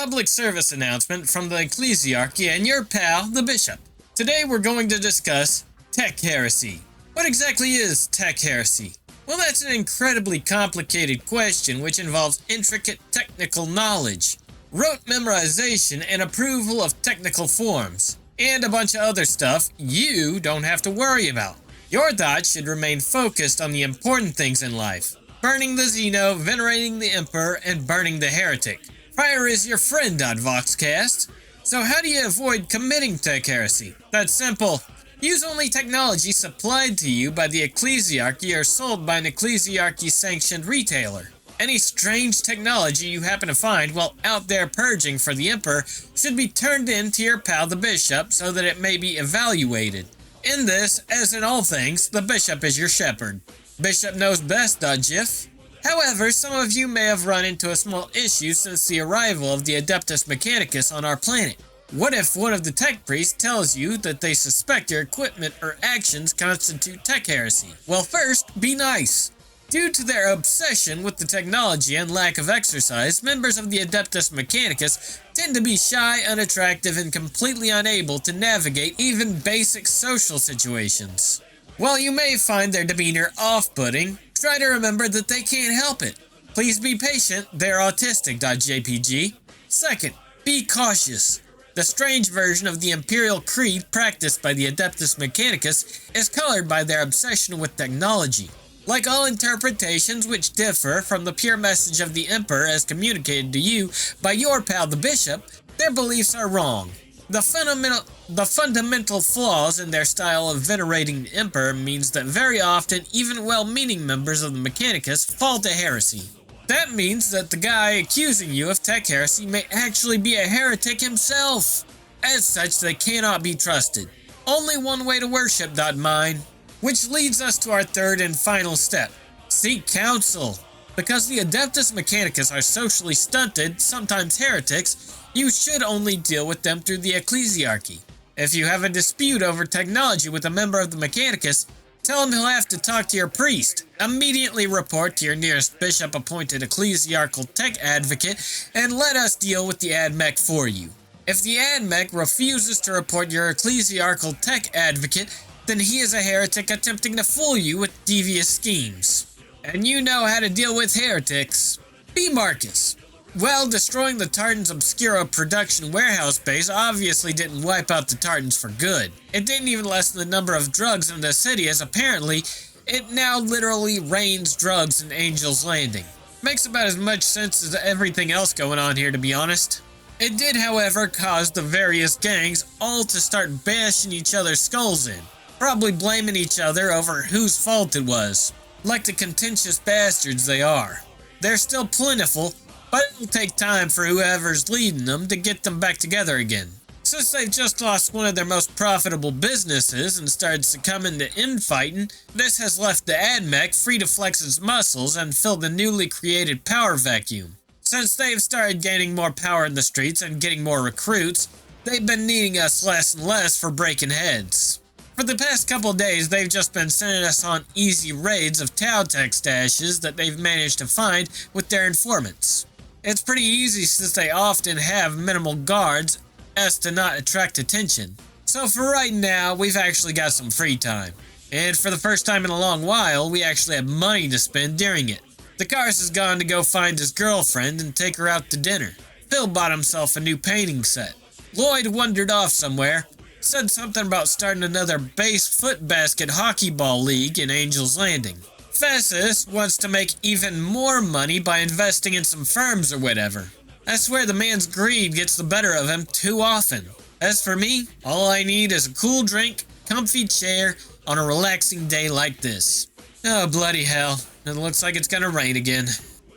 public service announcement from the Ecclesiarchy and your pal, the Bishop. Today we're going to discuss tech heresy. What exactly is tech heresy? Well, that's an incredibly complicated question which involves intricate technical knowledge, rote memorization, and approval of technical forms, and a bunch of other stuff you don't have to worry about. Your thoughts should remain focused on the important things in life: burning the Xeno, venerating the Emperor, and burning the heretic. Fire is your friend, Voxcast. So how do you avoid committing tech heresy? That's simple. Use only technology supplied to you by the Ecclesiarchy or sold by an Ecclesiarchy-sanctioned retailer. Any strange technology you happen to find while out there purging for the Emperor should be turned in to your pal the Bishop so that it may be evaluated. In this, as in all things, the Bishop is your shepherd. Bishop knows best, GIF. However, some of you may have run into a small issue since the arrival of the Adeptus Mechanicus on our planet. What if one of the tech priests tells you that they suspect your equipment or actions constitute tech heresy? Well, first, be nice. Due to their obsession with the technology and lack of exercise, members of the Adeptus Mechanicus tend to be shy, unattractive, and completely unable to navigate even basic social situations. While you may find their demeanor off-putting, try to remember that they can't help it. Please be patient, they're autistic.jpg. Second, be cautious. The strange version of the Imperial Creed practiced by the Adeptus Mechanicus is colored by their obsession with technology. Like all interpretations which differ from the pure message of the Emperor as communicated to you by your pal the Bishop, their beliefs are wrong. The fundamental flaws in their style of venerating the Emperor means that very often even well-meaning members of the Mechanicus fall to heresy. That means that the guy accusing you of tech heresy may actually be a heretic himself. As such, they cannot be trusted. Only one way to worship, mine. Which leads us to our third and final step: seek counsel. Because the Adeptus Mechanicus are socially stunted, sometimes heretics, you should only deal with them through the Ecclesiarchy. If you have a dispute over technology with a member of the Mechanicus, tell him he'll have to talk to your priest. Immediately report to your nearest bishop-appointed ecclesiarchal tech advocate and let us deal with the AdMech for you. If the AdMech refuses to report your ecclesiarchal tech advocate, then he is a heretic attempting to fool you with devious schemes. And you know how to deal with heretics. B. Marcus. Well, destroying the Tartans Obscura production warehouse base obviously didn't wipe out the Tartans for good. It didn't even lessen the number of drugs in the city, as apparently it now literally rains drugs in Angel's Landing. Makes about as much sense as everything else going on here, to be honest. It did, however, cause the various gangs all to start bashing each other's skulls in, probably blaming each other over whose fault it was, like the contentious bastards they are. They're still plentiful, but it'll take time for whoever's leading them to get them back together again. Since they've just lost one of their most profitable businesses and started succumbing to infighting, this has left the AdMech free to flex its muscles and fill the newly created power vacuum. Since they've started gaining more power in the streets and getting more recruits, they've been needing us less and less for breaking heads. For the past couple days, they've just been sending us on easy raids of Tau Tech stashes that they've managed to find with their informants. It's pretty easy since they often have minimal guards as to not attract attention. So for right now, we've actually got some free time. And for the first time in a long while, we actually have money to spend during it. The Cars has gone to go find his girlfriend and take her out to dinner. Phil bought himself a new painting set. Lloyd wandered off somewhere, said something about starting another base foot basket hockey ball league in Angel's Landing. Fessus wants to make even more money by investing in some firms or whatever. I swear the man's greed gets the better of him too often. As for me, all I need is a cool drink, comfy chair, on a relaxing day like this. Oh, bloody hell. It looks like it's gonna rain again.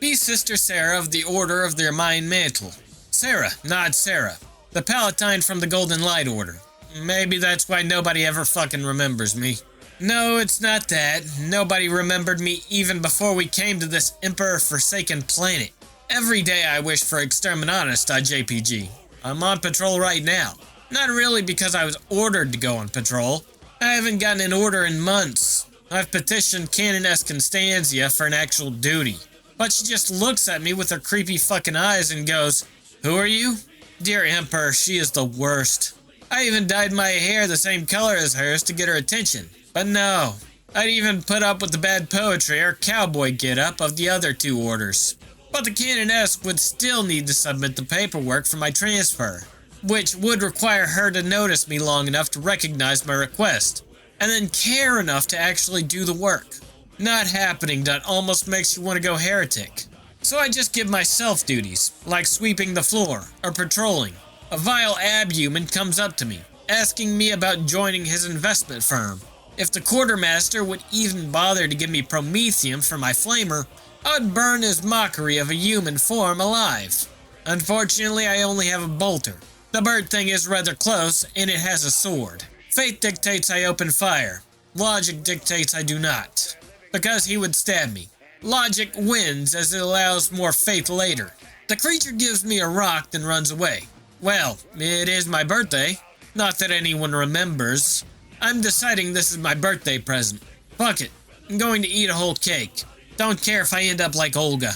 Be Sister Sarah of the Order of the Ermine Mantle. Sarah, not Sarah. The Palatine from the Golden Light Order. Maybe that's why nobody ever fucking remembers me. No, it's not that. Nobody remembered me even before we came to this Emperor-forsaken planet. Every day I wish for Exterminatus.jpg. I'm on patrol right now. Not really because I was ordered to go on patrol. I haven't gotten an order in months. I've petitioned Canoness Constantia for an actual duty. But she just looks at me with her creepy fucking eyes and goes, Who are you? Dear Emperor, she is the worst. I even dyed my hair the same color as hers to get her attention. But no, I'd even put up with the bad poetry or cowboy getup of the other two orders. But the Canoness would still need to submit the paperwork for my transfer, which would require her to notice me long enough to recognize my request, and then care enough to actually do the work. Not happening. That almost makes you want to go heretic. So I just give myself duties, like sweeping the floor or patrolling. A vile abhuman comes up to me, asking me about joining his investment firm. If the quartermaster would even bother to give me promethium for my flamer, I'd burn his mockery of a human form alive. Unfortunately, I only have a bolter. The bird thing is rather close, and it has a sword. Fate dictates I open fire. Logic dictates I do not. Because he would stab me. Logic wins as it allows more faith later. The creature gives me a rock, then runs away. Well, it is my birthday. Not that anyone remembers. I'm deciding this is my birthday present. Fuck it. I'm going to eat a whole cake. Don't care if I end up like Olga.